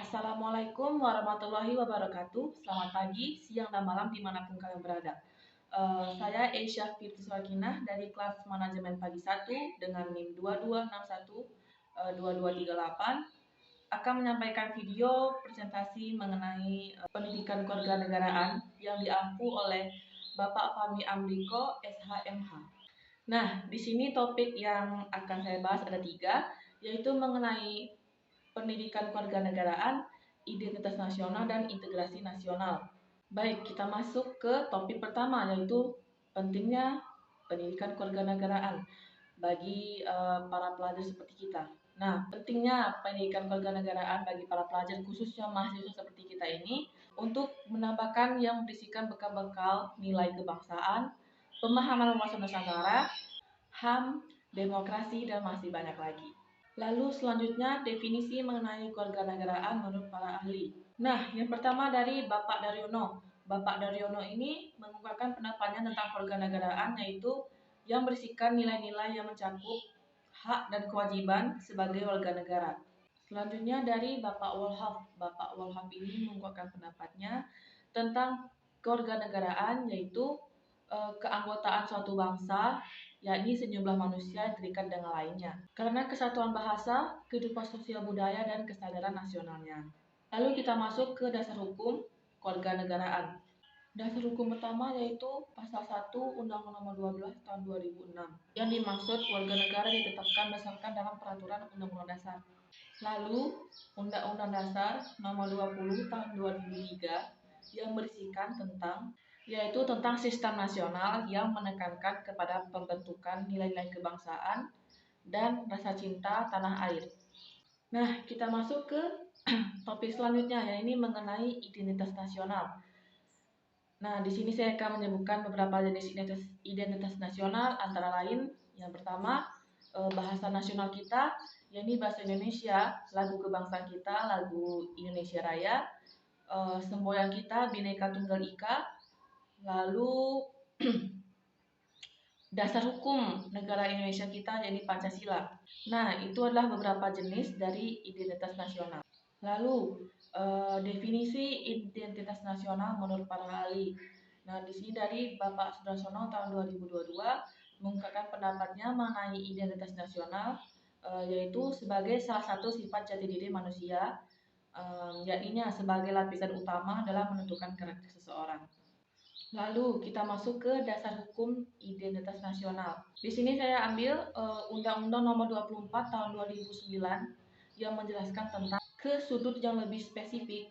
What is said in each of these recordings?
Assalamualaikum warahmatullahi wabarakatuh. Selamat pagi, siang, dan malam dimanapun kalian berada. Saya Aisyah Firtuswakinah dari kelas manajemen pagi 1 dengan NIM 2261-2238 akan menyampaikan video presentasi mengenai pendidikan kewarganegaraan yang diampu oleh Bapak Fahmi Amriko, SHMH. Nah, di sini topik yang akan saya bahas ada 3, yaitu mengenai pendidikan kewarganegaraan, identitas nasional, dan integrasi nasional. Baik, kita masuk ke topik pertama, yaitu pentingnya pendidikan kewarganegaraan bagi para pelajar seperti kita. Nah, pentingnya pendidikan kewarganegaraan bagi para pelajar, khususnya mahasiswa seperti kita ini, untuk menambahkan yang berisikan bekal-bekal nilai kebangsaan, pemahaman wawasan Nusantara, HAM, demokrasi, dan masih banyak lagi. Lalu selanjutnya definisi mengenai kewarganegaraan menurut para ahli. Nah, yang pertama dari Bapak Daryono. Bapak Daryono ini mengungkapkan pendapatnya tentang kewarganegaraan, yaitu yang berisikan nilai-nilai yang mencakup hak dan kewajiban sebagai warga negara. Selanjutnya dari Bapak Wolhaf. Bapak Wolhaf ini mengungkapkan pendapatnya tentang kewarganegaraan, yaitu keanggotaan suatu bangsa, yakni sejumlah manusia yang terikat dengan lainnya, karena kesatuan bahasa, kehidupan sosial budaya, dan kesadaran nasionalnya. Lalu kita masuk ke dasar hukum kewarganegaraan. Dasar hukum pertama yaitu pasal 1 Undang-Undang Nomor 12 Tahun 2006. Yang dimaksud warga negara ditetapkan berdasarkan dalam peraturan Undang-Undang Dasar. Lalu Undang-Undang Dasar Nomor 20 Tahun 2003 yang berisikan yaitu tentang sistem nasional yang menekankan kepada pembentukan nilai-nilai kebangsaan dan rasa cinta tanah air. Nah, kita masuk ke topik selanjutnya, yaitu mengenai identitas nasional. Nah, di sini saya akan menyebutkan beberapa jenis identitas nasional, antara lain yang pertama bahasa nasional kita, yaitu bahasa Indonesia, lagu kebangsaan kita, lagu Indonesia Raya, semboyan kita, Bhinneka Tunggal Ika. Lalu dasar hukum negara Indonesia kita, yaitu Pancasila. Nah, itu adalah beberapa jenis dari identitas nasional. Lalu definisi identitas nasional menurut para ahli. Nah, di sini dari Bapak Sudarsono tahun 2022 mengungkapkan pendapatnya mengenai identitas nasional, yaitu sebagai salah satu sifat jati diri manusia, yakni sebagai lapisan utama dalam menentukan karakter seseorang. Lalu kita masuk ke dasar hukum identitas nasional. Di sini saya ambil Undang-Undang Nomor 24 Tahun 2009 yang menjelaskan tentang ke sudut yang lebih spesifik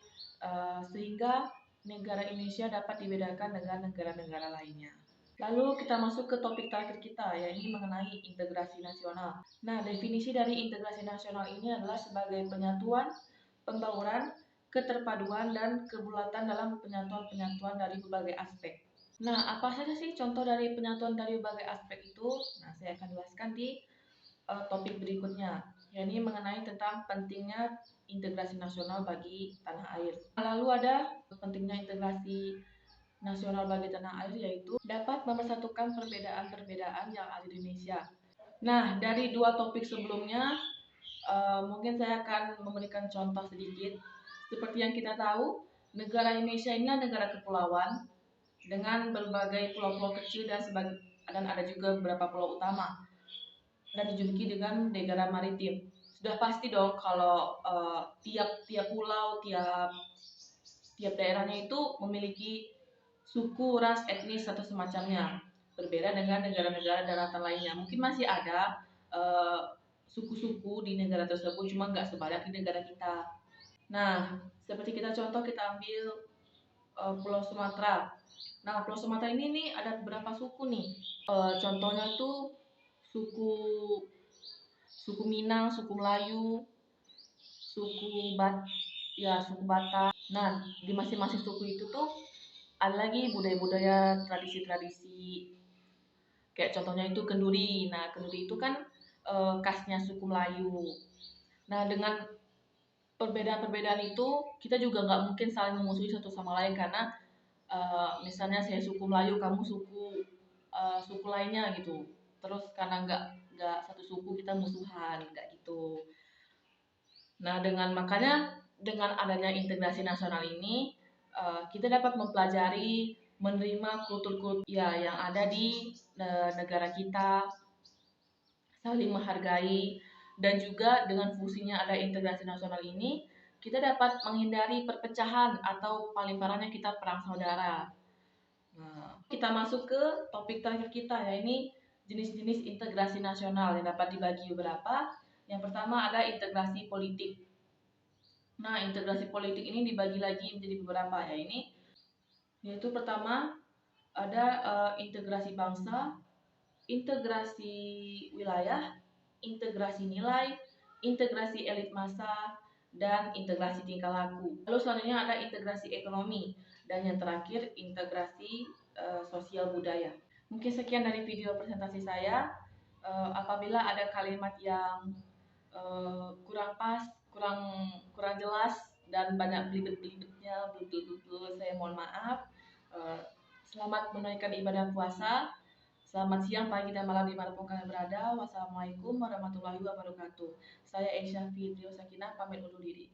sehingga negara Indonesia dapat dibedakan dengan negara-negara lainnya. Lalu kita masuk ke topik terakhir kita, yaitu mengenai integrasi nasional. Nah, definisi dari integrasi nasional ini adalah sebagai penyatuan, pembauran, keterpaduan, dan kebulatan dalam penyatuan-penyatuan dari berbagai aspek. Nah, apa saja sih contoh dari penyatuan dari berbagai aspek itu? Nah, saya akan jelaskan di topik berikutnya, yakni mengenai tentang pentingnya integrasi nasional bagi tanah air. Lalu ada pentingnya integrasi nasional bagi tanah air, yaitu dapat mempersatukan perbedaan-perbedaan yang ada di Indonesia. Nah, dari dua topik sebelumnya, mungkin saya akan memberikan contoh sedikit. Seperti yang kita tahu, negara Indonesia ini adalah negara kepulauan dengan berbagai pulau-pulau kecil dan ada juga beberapa pulau utama dan dijuluki dengan negara maritim. Sudah pasti dong kalau tiap pulau, tiap daerahnya itu memiliki suku, ras, etnis atau semacamnya. Berbeda dengan negara-negara daratan lainnya. Mungkin masih ada suku-suku di negara tersebut, cuma nggak sebanyak di negara kita. Nah, seperti kita ambil Pulau Sumatera. Nah, Pulau Sumatera ini nih ada beberapa suku nih. Contohnya itu suku Minang, suku Melayu, suku Batak. Nah, di masing-masing suku itu tuh ada lagi budaya-budaya, tradisi-tradisi. Kayak contohnya itu kenduri. Nah, kenduri itu kan khasnya suku Melayu. Nah, dengan perbedaan-perbedaan itu kita juga nggak mungkin saling memusuhi satu sama lain, karena misalnya saya suku Melayu, kamu suku lainnya gitu, terus karena nggak satu suku kita musuhan, nggak gitu. Nah, makanya dengan adanya integrasi nasional ini, kita dapat mempelajari, menerima kultur-kultur ya yang ada di negara kita, saling menghargai, dan juga dengan fungsinya ada integrasi nasional ini, kita dapat menghindari perpecahan atau paling parahnya kita perang saudara. Nah, kita masuk ke topik terakhir kita, ya ini jenis-jenis integrasi nasional yang dapat dibagi beberapa. Yang pertama ada integrasi politik. Nah, integrasi politik ini dibagi lagi menjadi beberapa, ya ini yaitu pertama ada integrasi bangsa, integrasi wilayah, integrasi nilai, integrasi elit massa, dan integrasi tingkah laku. Lalu selanjutnya ada integrasi ekonomi, dan yang terakhir integrasi sosial budaya. Mungkin sekian dari video presentasi saya. Apabila ada kalimat yang kurang pas, kurang jelas, dan banyak belibet-belibetnya, betul-betul saya mohon maaf. Selamat menunaikan ibadah puasa. Selamat siang, pagi, dan malam dimanapun kalian berada. Wassalamualaikum warahmatullahi wabarakatuh. Saya Aisyah Fitrio Sakinah pamit undur diri.